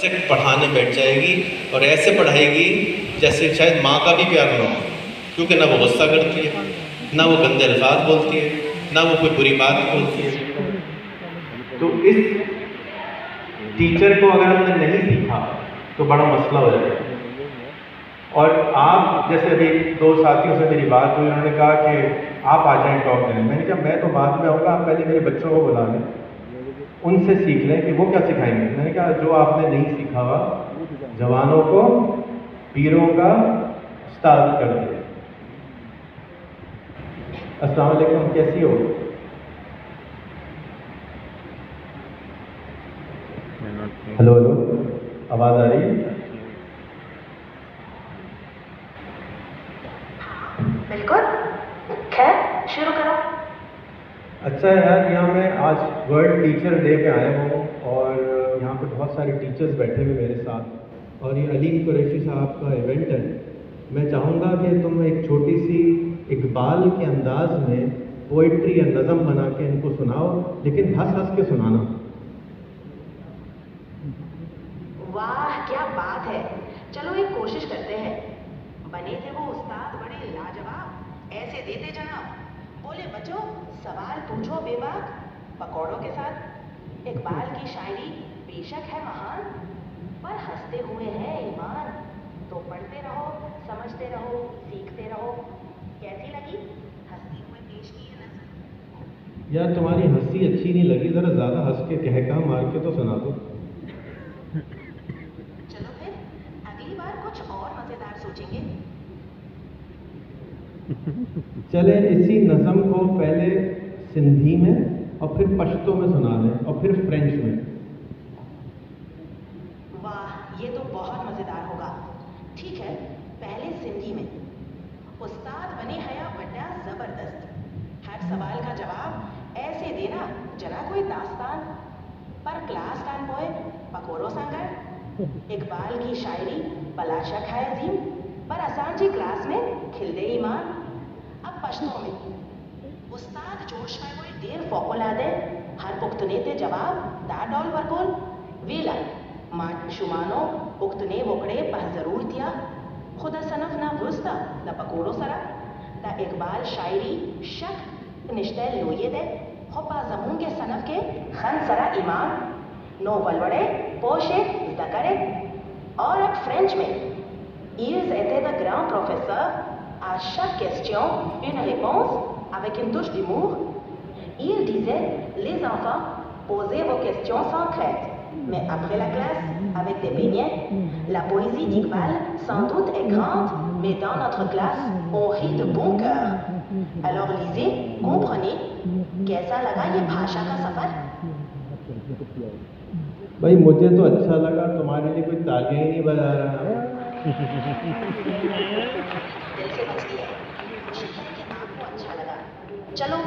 Subject पढ़ाने बैठ जाएगी और ऐसे पढ़ाएगी जैसे शायद माँ का भी प्यार ना हो, क्योंकि ना वो गुस्सा करती है, ना वो गंदे अल्फाज बोलती है, ना वो कोई बुरी बात बोलती है। तो इस टीचर को अगर हमने नहीं सीखा तो बड़ा मसला हो जाएगा। और आप जैसे अभी दो साथियों से मेरी बात हुई, उन्होंने कहा कि आप आ जाएं टॉप करें। मैंने कहा मैं तो बाद में आऊँगा, आप पहले मेरे बच्चों को बुला लें, उनसे सीख लें कि वो क्या सिखाएंगे। मैंने कहा जो आपने नहीं सीखा हुआ जवानों को पीरों का उस्ताद कर दिया। अस्सलाम वालेकुम, कैसी हो? हेलो हेलो, आवाज़ आ रही है? बिल्कुल, खैर शुरू करो। अच्छा यार, यहाँ मैं आज वर्ल्ड टीचर डे पे आया हूँ और यहाँ पे बहुत सारे टीचर्स बैठे हुए मेरे साथ, और ये अलीम कुरैशी साहब का इवेंट है। मैं चाहूँगा कि तुम एक छोटी सी इकबाल के अंदाज में पोइट्री या नज़म बना के इनको सुनाओ, लेकिन हंस हंस के सुनाना। वाह क्या बात है, चलो एक कोशिश करते हैं। बने थे वो उस्ताद बड़े लाजवाब, ऐसे देते जनाब। बोले बच्चों सवाल पूछो बेबाक, पकौड़ों के साथ। इकबाल की शायरी बेशक है महान, पर हंसते हुए है ईमान। तो पढ़ते रहो, समझते रहो, सीखते रहो। कैसी लगी हंसते हुए पेश की ये नज़म? यार तुम्हारी हंसी अच्छी नहीं लगी, ज़रा ज़्यादा हंस के कहका मार के तो सुना दो। चलो फिर अगली बार कुछ और मज़ेदार सोचेंगे। चले इसी नज़म को पहले सिंधी में और फिर पश्तो में सुना दें और फिर फ्रेंच में। वाह ये तो बहुत मज़ेदार होगा। ठीक है, पहले सिंधी में। उस्ताद बने हया बड्डा ज़बरदस्त, हर सवाल का जवाब ऐसे देना जना कोई दास्तान। पर क्लास कान बोए पकोरो सांगर। इकबाल की शायरी बला शक है अजीम, पर आसान जी क्लास में खिलदे ईमान। अब पश्तो में उस्ताद जोश में कोई देर फौकोलादे, हर पुख्तने ते जवाब दा डॉल वर्गोल। वेला माट शुमानो पुख्तने वोकड़े पह जरूर थिया, खुदा सनफ ना वुस्ता ना पकोड़ो सरा। दा इकबाल शायरी शक निश्ते लोये दे, होपा जमून के सनफ के खन सरा ईमान। नो वलवड़े पोशे दकरे। और अब फ्रेंच में ils étaient de grands professeurs, à chaque question une réponse avec une touche d'humour. Ils disaient les enfants posez vos questions sans crainte, mais après la classe avec des beignets. La poésie d'Iqbal sans doute est grande, mais dans notre classe on rit de bon cœur. Alors lisez, comprenez, कैसा लगा ये भाषा का सफर? भाई मुझे तो अच्छा लगा, तुम्हारे लिए कोई तालियां ही नहीं बजा रहा। दिल से बचती है, खुशी है कि आपको अच्छा लगा। चलो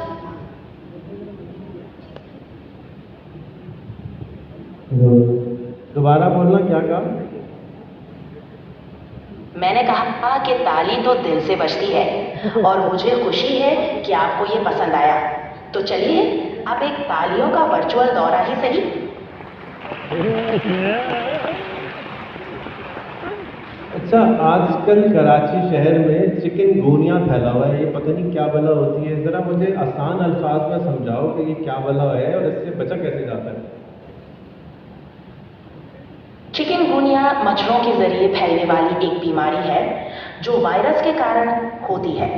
दोबारा बोलना, क्या कहा? मैंने कहा कि ताली तो दिल से बजती है और मुझे खुशी है कि आपको ये पसंद आया। तो चलिए अब एक तालियों का वर्चुअल दौरा ही सही। अच्छा, आजकल कराची शहर में चिकनगुनिया फैला हुआ है, ये पता नहीं क्या बला होती है। ज़रा मुझे आसान अल्फाज में समझाओ कि ये क्या बला है और इससे बचा कैसे जाता है। चिकनगुनिया मच्छरों के जरिए फैलने वाली एक बीमारी है जो वायरस के कारण होती है।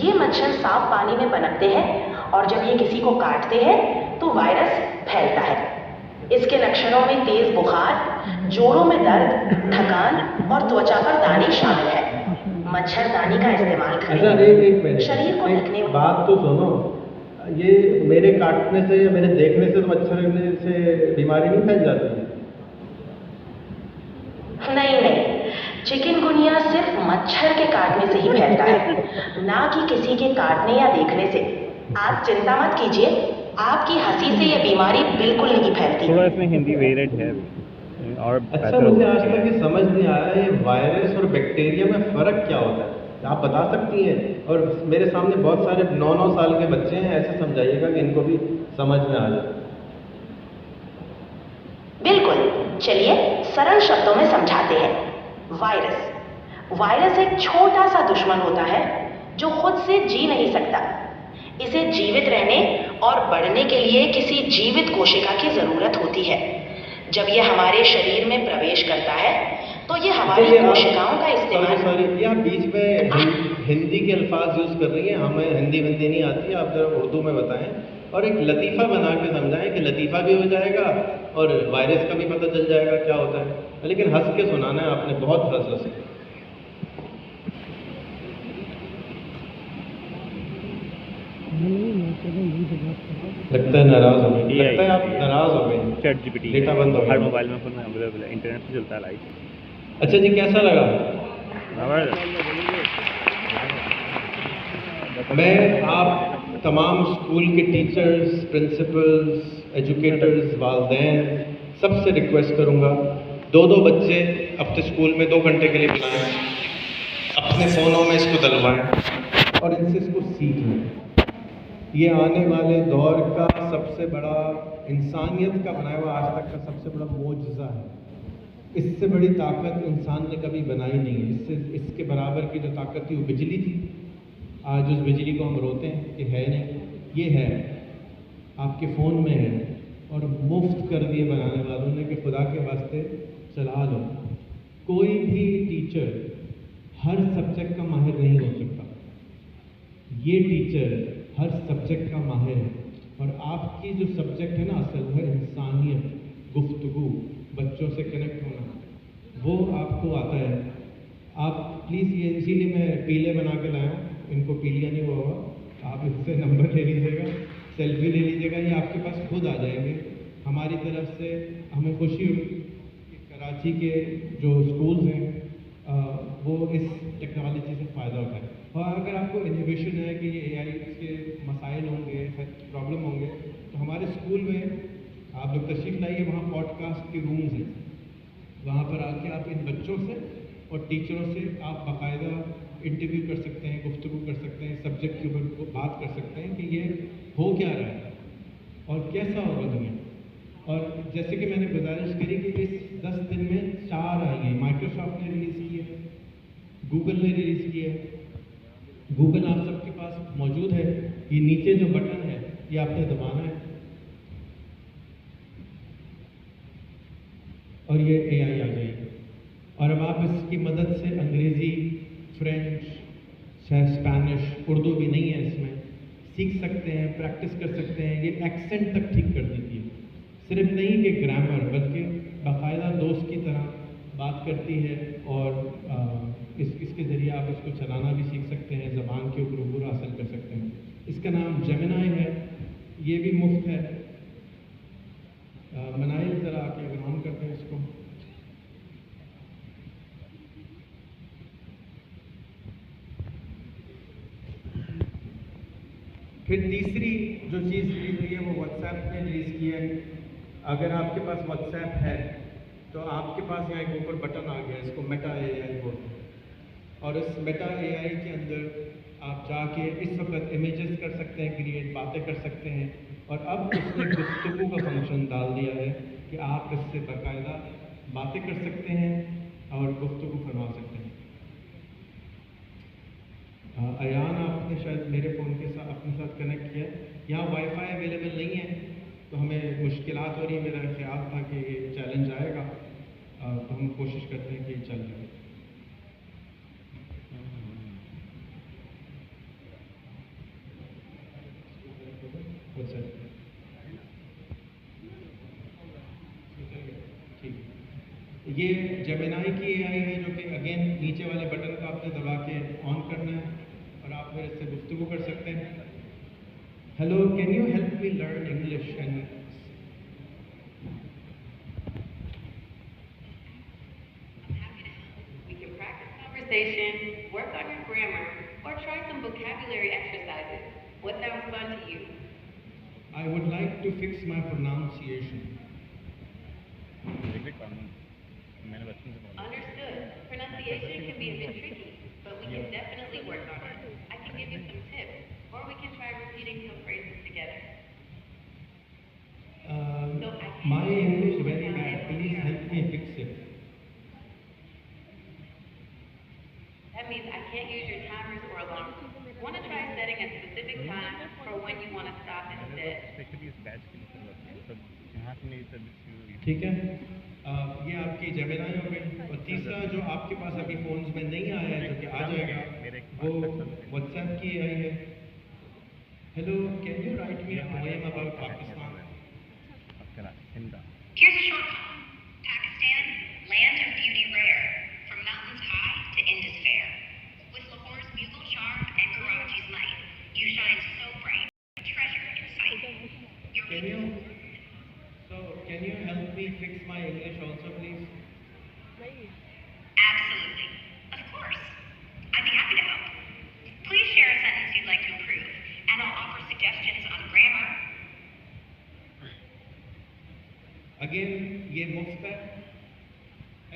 ये मच्छर साफ पानी में पनपते हैं और जब ये किसी को काटते हैं तो वायरस फैलता है। इसके लक्षणों में तेज बुखार, जोड़ों में दर्द, थकान और त्वचा पर दाने शामिल है। मच्छरदानी का इस्तेमाल करें। शरीर को ढकने। बात तो सुनो, ये मेरे काटने से या मेरे देखने से तो मच्छर से बीमारी नहीं फैल जाती है? नहीं, चिकनगुनिया सिर्फ मच्छर के काटने से ही फैलता है, ना कि किसी के काटने या देखने से। आप चिंता मत कीजिए, आपकी हंसी से ये बीमारी बिल्कुल नहीं फैलती। थोड़ा इसमें हिंदी वेरिएंट है और अच्छा, मुझे आज तक ये समझ नहीं आया ये वायरस और बैक्टीरिया में फ़र्क क्या होता है, आप बता सकती हैं? और मेरे सामने बहुत सारे 9-9 साल के बच्चे हैं, ऐसे समझाइएगा कि इनको भी समझ में आ जाए। बिल्कुल, चलिए सरल शब्दों में समझाते हैं। वायरस एक छोटा सा दुश्मन होता है जो खुद से जी नहीं सकता। इसे जीवित रहने और बढ़ने के लिए किसी जीवित कोशिका की जरूरत होती है। जब ये हमारे शरीर में प्रवेश करता है तो ये हमारी कोशिकाओं का इस्तेमाल। सॉरी, ये आप बीच में हिंदी के अल्फाज यूज़ कर रही हैं, हमें हिंदी नहीं आती, आप जरा उर्दू में बताएं और एक लतीफ़ा बना के समझाएं कि लतीफ़ा भी हो जाएगा और वायरस का भी पता चल जाएगा क्या होता है। लेकिन हंस के सुनाना है आपने, बहुत हंस के। लगता है नाराज हो गए, लगता है आप नाराज हो गए। ChatGPT डेटा बंद हो हर गया। मोबाइल में अपना अवेलेबल है, इंटरनेट पे चलता है लाइव। अच्छा जी, कैसा लगा? मैं आप तमाम स्कूल के टीचर्स, प्रिंसिपल्स, एजुकेटर्स, वालिदैन सबसे रिक्वेस्ट करूँगा, दो बच्चे अपने स्कूल में 2 घंटे के लिए बुलाएं, अपने फ़ोनों में इसको डलवाएं और इनसे इसको सीख लें। ये आने वाले दौर का सबसे बड़ा, इंसानियत का बनाया हुआ आज तक का सबसे बड़ा मोजज़ा है। इससे बड़ी ताकत इंसान ने कभी बनाई नहीं है। इसके बराबर की जो ताकत थी वो बिजली थी। आज उस बिजली को हम रोते हैं कि है नहीं, ये है, आपके फ़ोन में है और मुफ्त कर दिए बनाने वालों ने कि खुदा के वास्ते चला लो। कोई भी टीचर हर सब्जेक्ट का माहिर नहीं हो सकता। ये टीचर हर सब्जेक्ट का माहिर है और आपकी जो सब्जेक्ट है ना असल, वो है इंसानियत, गुफ्तगू, बच्चों से कनेक्ट होना, वो आपको आता है। आप प्लीज़, ये इसीलिए मैं पीले बना के लाया हूँ, इनको पीलिया नहीं हुआ होगा। आप इससे नंबर ले लीजिएगा, सेल्फी ले लीजिएगा, ये आपके पास खुद आ जाएंगे। हमारी तरफ से हमें खुशी होगी कि कराची के जो स्कूल्स हैं वो इस टेक्नोलॉजी से फ़ायदा उठाएं। और अगर आपको इनोवेशन है कि ये AI के मसाइल होंगे, प्रॉब्लम होंगे, तो हमारे स्कूल में आप लोग तशरीफ़ लाइए, वहाँ पॉडकास्ट के रूम्स हैं, वहाँ पर आके आप इन बच्चों से और टीचरों से आप बाकायदा इंटरव्यू कर सकते हैं, गुफ्तगू कर सकते हैं, सब्जेक्ट के ऊपर बात कर सकते हैं कि ये हो क्या रहा है और कैसा होगा दुनिया। और जैसे कि मैंने गुजारिश करी कि इस 10 दिन में 4 आएंगे। माइक्रोसॉफ्ट ने रिलीज़ की है, गूगल ने रिलीज़ की है। गूगल आप सबके पास मौजूद है, ये नीचे जो बटन है ये आपने दबाना है और ये AI आ जाएगी। और अब आप इसकी मदद से अंग्रेज़ी, फ्रेंच, स्पेनिश, उर्दू भी नहीं है इसमें, सीख सकते हैं, प्रैक्टिस कर सकते हैं। ये एक्सेंट तक ठीक कर देती है, सिर्फ नहीं कि ग्रामर, बल्कि बाकायदा दोस्त की तरह बात करती है। और इसके ज़रिए आप इसको चलाना भी सीख सकते हैं, ज़बान के ऊपर अबूर हासिल कर सकते हैं। इसका नाम जेमिनी है, ये भी मुफ्त है। मनाइल ज़रा आके अगर ऑन करते हैं इसको। फिर तीसरी जो चीज़ रिलीज़ हुई है वो व्हाट्सएप ने रिलीज़ की है। अगर आपके पास व्हाट्सएप है तो आपके पास यहाँ एक ऊपर बटन आ गया, इसको मेटा AI बोलते हैं। और इस मेटा AI के अंदर आप जाके इस वक्त इमेजेस कर सकते हैं, क्रिएट बातें कर सकते हैं। और अब उसने गुफ्तगू का फंक्शन डाल दिया है कि आप इससे बाकायदा बातें कर सकते हैं और गुफ्तगू फरमा सकते हैं। अयान, आपने शायद मेरे फ़ोन के साथ अपने साथ कनेक्ट किया। यहाँ वाईफाई अवेलेबल नहीं है तो हमें मुश्किलात हो रही है। मेरा ख्याल था कि ये चैलेंज आएगा, तो हम कोशिश करते हैं कि ये चल जाए। ठीक, ये जेमिनी की AI है जो कि अगेन नीचे वाले बटन को आपने दबा के ऑन करना है और आप फिर इससे गुफ्तगू कर सकते हैं। Hello, can you help me learn English and work on your grammar, or try some vocabulary exercises. What sounds fun to you? I would like to fix my pronunciation. Understood. Pronunciation can be a bit tricky, but we can definitely work on it. I can give you some tips, or we can try repeating some phrases together. My English very bad. Please help me fix it. That means I can't use your timers or alarms. Want to try setting a specific time for when you want to stop instead? Specially इस batch के लिए मतलब मतलब यहाँ से नहीं सब ठीक है, ये आपकी जेमिनाई हो गई। और तीसरा जो आपके पास अभी फ़ोन्स में नहीं आया है, जो कि आ जाएगा, वो व्हाट्सएप की आई है। Hello, can you right me a poem about Pakistan? Here's a short one. Pakistan, land of beauty rare, from mountains high to Indus fair. With Lahore's bugle charm and Karachi's might, you shine so bright, a treasure in sight. Your Can you help me fix my English also, please? Absolutely. Of course. I'd be happy to help. Please share a sentence you'd like to improve, and I'll offer suggestions on grammar. Again ये मुफ्त है,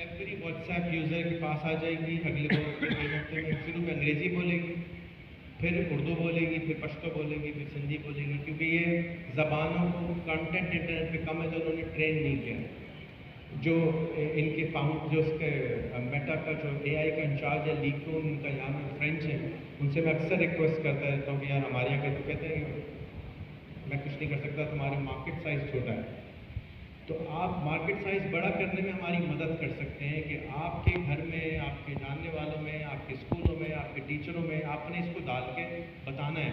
every WhatsApp user के पास आ जाएगी। अगले 2 हफ्ते में शुरू में अंग्रेज़ी बोलेगी, फिर उर्दू बोलेगी, फिर पश्तो बोलेगी, फिर सिंधी बोलेगी, क्योंकि ये ज़बानों को कंटेंट इंटरनेट पे कम है तो उन्होंने ट्रेन नहीं किया। जो इनके जो उसके मेटा का जो AI का इंचार्ज है, लीकून, उनका यहाँ में फ्रेंच है, उनसे मैं अक्सर रिक्वेस्ट करता रहता हूँ कि यार हमारे यहाँ तो कहते हैं मैं कुछ नहीं कर सकता, तुम्हारा मार्केट साइज़ छोटा है। तो आप मार्केट साइज़ बड़ा करने में हमारी मदद कर सकते हैं कि आपके घर में, आपके जानने वालों में, आपके स्कूलों में, आपके टीचरों में आपने इसको डाल के बताना है।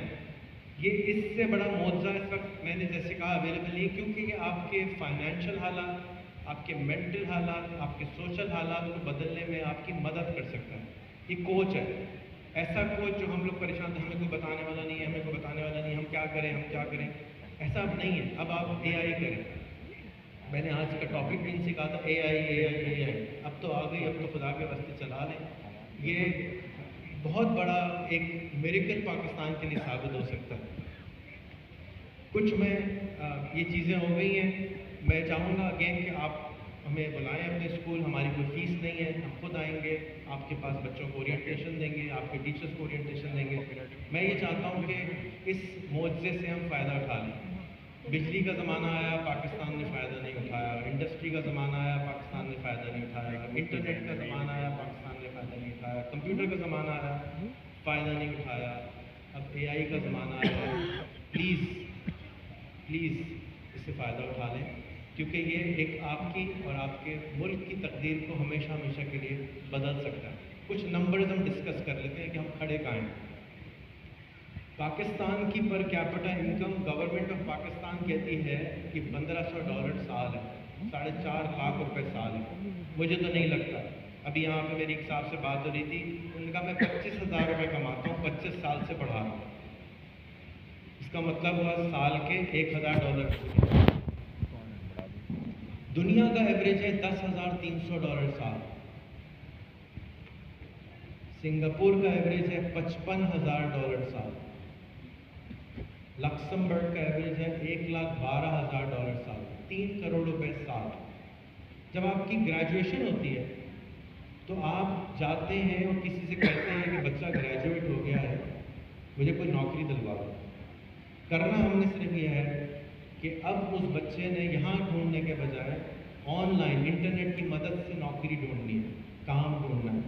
ये इससे बड़ा मुआवजा इस वक्त मैंने जैसे कहा अवेलेबल नहीं, क्योंकि ये आपके फाइनेंशियल हालात, आपके मेंटल हालात, आपके सोशल हालात को बदलने में आपकी मदद कर सकता है। ये कोच है, ऐसा कोच जो हम लोग परेशान थे, हमें कोई बताने वाला नहीं है, हमें कोई बताने वाला नहीं, हम क्या करें, ऐसा अब नहीं है। अब आप AI करें। मैंने आज का टॉपिक भी इनसे कहा था AI। अब तो आ गई, अब तो खुदा के वास्ते चला लें। ये बहुत बड़ा एक मिरेकल पाकिस्तान के लिए साबित हो सकता है। कुछ में ये चीज़ें हो गई हैं। मैं चाहूँगा अगेन कि आप हमें बुलाएं अपने स्कूल, हमारी कोई फ़ीस नहीं है, हम खुद आएंगे, आपके पास बच्चों को ओरिएंटेशन देंगे, आपके टीचर्स को ओरिएंटेशन देंगे। मैं ये चाहता हूँ कि इस मुआवजे से हम फ़ायदा उठा लें। बिजली का ज़माना आया, पाकिस्तान ने फ़ायदा नहीं उठाया। इंडस्ट्री का ज़माना आया, पाकिस्तान ने फ़ायदा नहीं उठाया। इंटरनेट का ज़माना आया, पाकिस्तान ने फ़ायदा नहीं उठाया। कंप्यूटर का ज़माना आया, फ़ायदा नहीं उठाया। अब AI का ज़माना आया। प्लीज़ इससे फ़ायदा उठा लें, क्योंकि ये एक आपकी और आपके मुल्क की तकदीर को हमेशा के लिए बदल सकता है। कुछ नंबर्स हम डिस्कस कर लेते हैं कि हम खड़े कहाँ हैं। पाकिस्तान की per capita income government of Pakistan कहती है कि $1500 साल है, 4.5 लाख रुपए साल है। मुझे तो नहीं लगता। अभी यहाँ पे मेरी एक साहब से बात हो रही थी, उनका मैं 25,000 रुपये कमाता हूँ, 25 साल से बढ़ा रहा हूँ। इसका मतलब हुआ साल के $1000। दुनिया का एवरेज है $10,300 साल। सिंगापुर का एवरेज है $55,000 साल। लक्समबर्ग का एवरेज है $1,12,000 साल, 3 करोड़ रुपए साल। जब आपकी ग्रेजुएशन होती है तो आप जाते हैं और किसी से कहते हैं कि बच्चा ग्रेजुएट हो गया है, मुझे कोई नौकरी दिलवाओ। करना हमने सिर्फ यह है कि अब उस बच्चे ने यहाँ ढूंढने के बजाय ऑनलाइन इंटरनेट की मदद से नौकरी ढूंढनी है, काम ढूंढना है।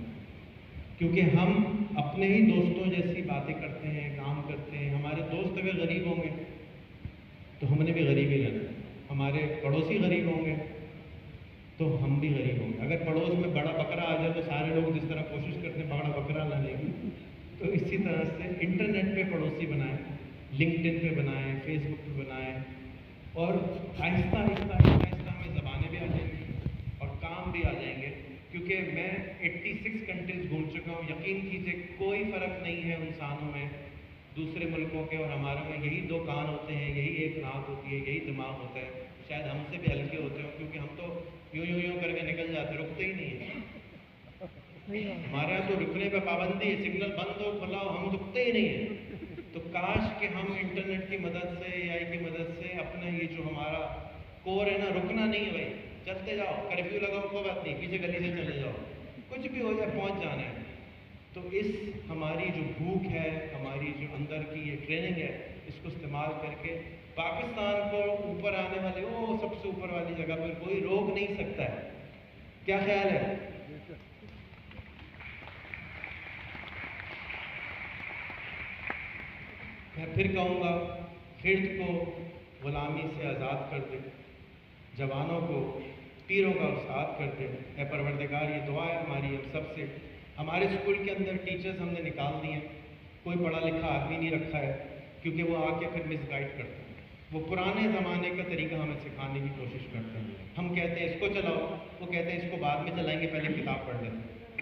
क्योंकि हम अपने ही दोस्तों जैसी बातें करते हैं, काम करते हैं। हमारे दोस्त अगर गरीब होंगे तो हमने भी गरीब ही रहना है। हमारे पड़ोसी गरीब होंगे तो हम भी गरीब होंगे। अगर पड़ोस में बड़ा बकरा आ जाए तो सारे लोग जिस तरह कोशिश करते हैं बड़ा बकरा लाने की, तो इसी तरह से इंटरनेट पे पड़ोसी बनाएं, लिंक्डइन पे बनाएं, फेसबुक पे बनाएं, और आहिस्ता में ज़बानें भी आ जाएंगी और काम भी आ जाएंगे। क्योंकि मैं 86 कंट्रीज़ घूम चुका हूँ। यकीन कीजिए कोई फ़र्क नहीं है इंसानों में, दूसरे मुल्कों के और हमारे में। यही 2 कान होते हैं, यही एक नाक होती है, यही दिमाग होता है। शायद हमसे भी हल्के होते हो, क्योंकि हम तो यूं करके निकल जाते, रुकते ही नहीं है। हमारे यहाँ तो रुकने पर पाबंदी है, सिग्नल बंद हो बुलाओ, हम रुकते ही नहीं है। तो काश कि हम इंटरनेट की मदद से, AI की मदद से अपना ये जो हमारा कोर है ना, रुकना नहीं है भाई, चलते जाओ। कर्फ्यू लगाओ कोई बात नहीं, पीछे गली से चले जाओ, कुछ भी हो जाए पहुंच जाना है। तो इस हमारी जो भूख है, हमारी जो अंदर की ये ट्रेनिंग है, इसको इस्तेमाल करके पाकिस्तान को ऊपर आने वाले, वो सबसे ऊपर वाली जगह पर कोई रोक नहीं सकता है। کیا خیال ہے؟ میں پھر کہوں گا، خرد کو غلامی سے آزاد کر دے، جوانوں کو پیروں کا استاد کر دے۔ اے پروردگار، یہ دعا ہے ہماری ہم سب سے۔ ہمارے اسکول کے اندر ٹیچرز ہم نے نکال دی ہیں، کوئی پڑھا لکھا آدمی نہیں رکھا ہے، کیونکہ وہ آ کے پھر مس گائڈ کرتے ہیں۔ وہ پرانے زمانے کا طریقہ ہمیں سکھانے کی کوشش کرتے ہیں۔ ہم کہتے ہیں اس کو چلاؤ، وہ کہتے ہیں اس کو بعد میں چلائیں گے، پہلے کتاب پڑھ لیں۔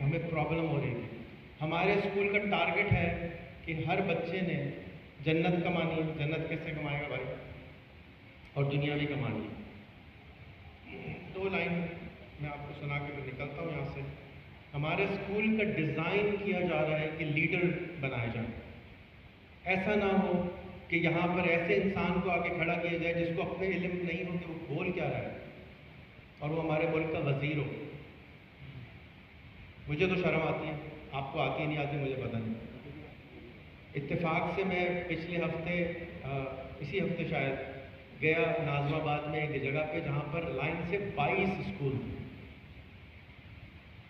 ہمیں پرابلم ہو رہی تھی۔ ہمارے اسکول کا ٹارگٹ ہے کہ ہر بچے نے جنت کمانی ہے۔ جنت کیسے کمائے گا بھائی؟ اور دنیا بھی کمانی ہے۔ 2 لائن میں آپ کو سنا کے میں نکلتا ہوں یہاں سے۔ ہمارے اسکول کا ڈیزائن کیا جا رہا ہے کہ لیڈر بنائے جائیں۔ ایسا نہ ہو کہ یہاں پر ایسے انسان کو آگے کھڑا کیا جائے جس کو اپنے علم نہیں ہو کہ وہ بول کیا رہا ہے، اور وہ ہمارے ملک کا وزیر ہو۔ مجھے تو شرم آتی ہے، آپ کو آتی نہیں آتی مجھے پتہ نہیں۔ اتفاق سے میں پچھلے ہفتے اسی ہفتے شاید گیا ناظم آباد میں ایک جگہ پہ جہاں پر لائن سے 22 اسکول تھے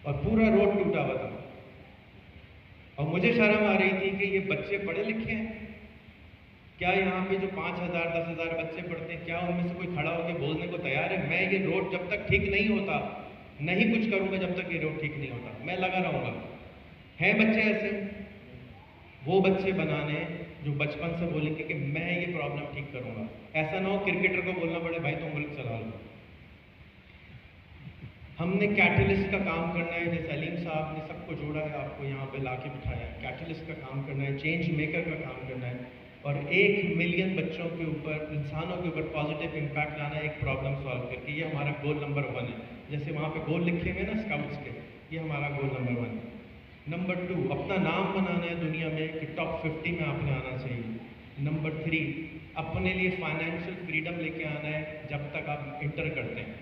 اور پورا روڈ ٹوٹا ہوا تھا، اور مجھے شرم آ رہی تھی کہ یہ بچے پڑھے لکھے ہیں کیا؟ یہاں پہ جو 5,000 10,000 بچے پڑھتے ہیں، کیا ان میں سے کوئی کھڑا ہو کے بولنے کو تیار ہے میں یہ روڈ جب تک ٹھیک نہیں ہوتا نہیں کچھ کروں گا، جب تک یہ روڈ ٹھیک نہیں ہوتا میں لگا رہوں گا؟ ہیں بچے ایسے؟ وہ بچے بنانے جو بچپن سے بولیں گے کہ میں یہ پرابلم ٹھیک کروں گا۔ ایسا نہ ہو کرکٹر کو بولنا پڑے بھائی تم ملک چلا لو۔ ہم نے کیٹلسٹ کا کام کرنا ہے، جیسے سلیم صاحب نے سب کو جوڑا ہے، آپ کو یہاں پہ لا کے بٹھایا ہے۔ کیٹلسٹ کا کام کرنا ہے، چینج میکر کا کام کرنا ہے، اور 1 ملین بچوں کے اوپر، انسانوں کے اوپر پازیٹیو امپیکٹ لانا ہے ایک پرابلم سالو کر کے۔ یہ ہمارا گول نمبر 1 ہے۔ جیسے وہاں پہ گول لکھے ہوئے نا اسکاؤٹس کے، یہ ہمارا گول نمبر 1 ہے۔ نمبر 2 اپنا نام بنانا ہے دنیا میں کہ ٹاپ 50 میں آپ نے آنا چاہیے۔ نمبر 3 اپنے لیے فائنینشیل فریڈم لے کے آنا ہے جب تک آپ انٹر کرتے ہیں۔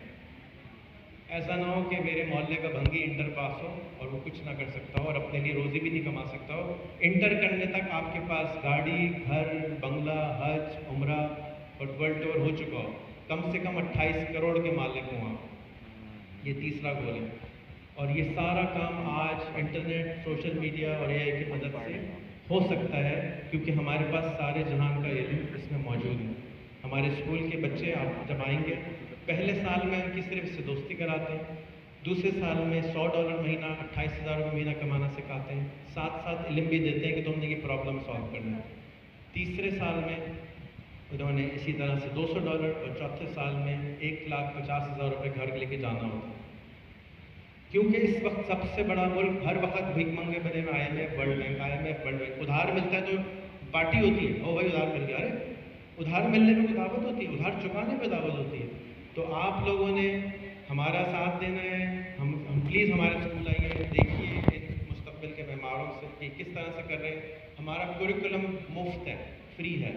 ایسا نہ ہو کہ میرے محلے کا بھنگی انٹر پاس ہو اور وہ کچھ نہ کر سکتا ہو اور اپنے لیے روزی بھی نہیں کما سکتا ہو۔ انٹر کرنے تک آپ کے پاس گاڑی، گھر، بنگلہ، حج، عمرہ اور ورلڈ ٹور ہو چکا ہو، کم سے کم 28 کروڑ کے مالک ہوں آپ۔ یہ تیسرا گول ہے، اور یہ سارا کام آج انٹرنیٹ، سوشل میڈیا اور AI کی مدد سے ہو سکتا ہے، کیونکہ ہمارے پاس سارے جہان کا علم اس میں موجود ہے۔ ہمارے اسکول کے بچے آپ جب آئیں گے، پہلے سال میں ان کی صرف سے دوستی کراتے ہیں، دوسرے سال میں $100 مہینہ، 28,000 روپے مہینہ کمانا سکھاتے ہیں، ساتھ ساتھ علم بھی دیتے ہیں کہ تم نے یہ پرابلم سالو کرنا ہے۔ تیسرے سال میں انہوں نے اسی طرح سے $200، اور چوتھے سال میں 1,50,000 روپے گھر لے کے جانا ہوتا ہے، کیونکہ اس وقت سب سے بڑا ملک ہر وقت بھیک منگے بنے میں IMF، world bank, IMF، world bank. ادھار ملتا ہے تو پارٹی ہوتی ہے، او بھائی ادھار مل گیا، ارے ادھار ملنے پہ کوئی دعوت ہوتی ہے، ادھار چکانے پہ دعوت ہوتی ہے۔ تو آپ لوگوں نے ہمارا ساتھ دینا ہے۔ ہم پلیز ہمارے اسکول آئیے، دیکھیے ان مستقبل کے معماروں سے کہ کس طرح سے کر رہے ہیں۔ ہمارا کوریکولم مفت ہے، فری ہے،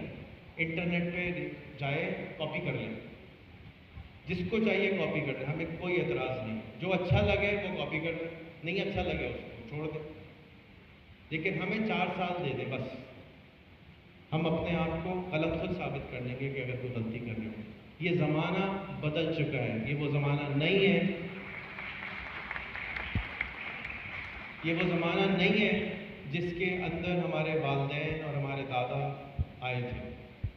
انٹرنیٹ پہ جائے کاپی کر لیں، جس کو چاہیے کاپی کر دیں، ہمیں کوئی اعتراض نہیں۔ جو اچھا لگے وہ کاپی کر دیں، نہیں اچھا لگے اس کو چھوڑ دیں، لیکن ہمیں 4 سال دے دیں بس۔ ہم اپنے آپ کو غلط خود ثابت کر دیں گے کہ اگر کوئی غلطی کر رہے ہو۔ یہ زمانہ بدل چکا ہے، یہ وہ زمانہ نہیں ہے، یہ وہ زمانہ نہیں ہے جس کے اندر ہمارے والدین اور ہمارے دادا آئے تھے۔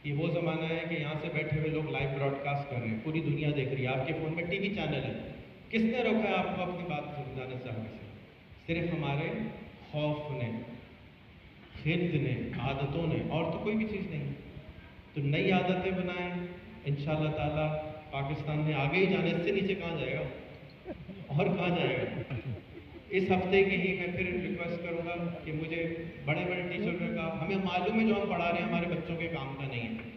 یہ وہ زمانہ ہے کہ یہاں سے بیٹھے ہوئے لوگ لائیو براڈ کاسٹ کر رہے ہیں، پوری دنیا دیکھ رہی ہے، آپ کے فون میں TV چینل ہے۔ کس نے روکا ہے آپ کو اپنی بات سمجھانے سے آگے سے؟ صرف ہمارے خوف نے، خرد نے، عادتوں نے، اور تو کوئی بھی چیز نہیں۔ تو نئی عادتیں بنائیں، انشاءاللہ تعالیٰ پاکستان نے آگے ہی جانے، اس سے نیچے کہاں جائے گا اور کہاں جائے گا۔ اس ہفتے کی ہی میں پھر ریکویسٹ کروں گا کہ مجھے بڑے بڑے ٹیچر نے کہا ہمیں معلوم ہے جو ہم پڑھا رہے ہیں ہمارے بچوں کے کام کا نہیں ہے،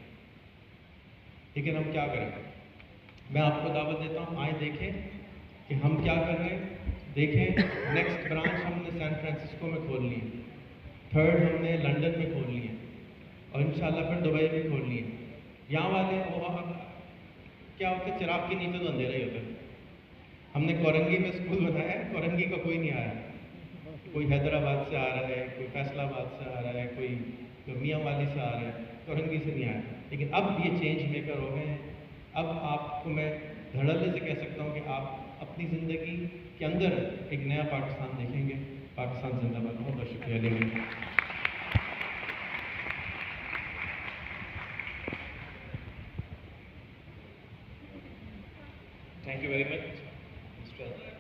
لیکن ہم کیا کریں؟ میں آپ کو دعوت دیتا ہوں، آئیں دیکھیں کہ ہم کیا کر رہے ہیں۔ دیکھیں نیکسٹ برانچ ہم نے سین فرانسسکو میں کھول لی ہے، 3rd ہم نے لنڈن میں کھول لی ہے، اور انشاءاللہ پھر دبئی میں کھول لی ہے۔ یہاں والے وہاں کیا ہوتا ہے، چراغ کے نیچے تو اندھیرا ہی ہوتا ہے۔ ہم نے کورنگی میں اسکول بنایا ہے، کورنگی کا کوئی نہیں آیا، کوئی حیدرآباد سے آ رہا ہے، کوئی فیصل آباد سے آ رہا ہے، کوئی میاں والی سے آ رہا ہے، کورنگی سے نہیں آیا۔ لیکن اب یہ چینج میکر ہو گئے ہیں۔ اب آپ کو میں دھڑلے سے کہہ سکتا ہوں کہ آپ اپنی زندگی کے اندر ایک نیا پاکستان دیکھیں گے. پاکستان زندہ باد. بہت بہت شکریہ علی. Thank you very much, Mr.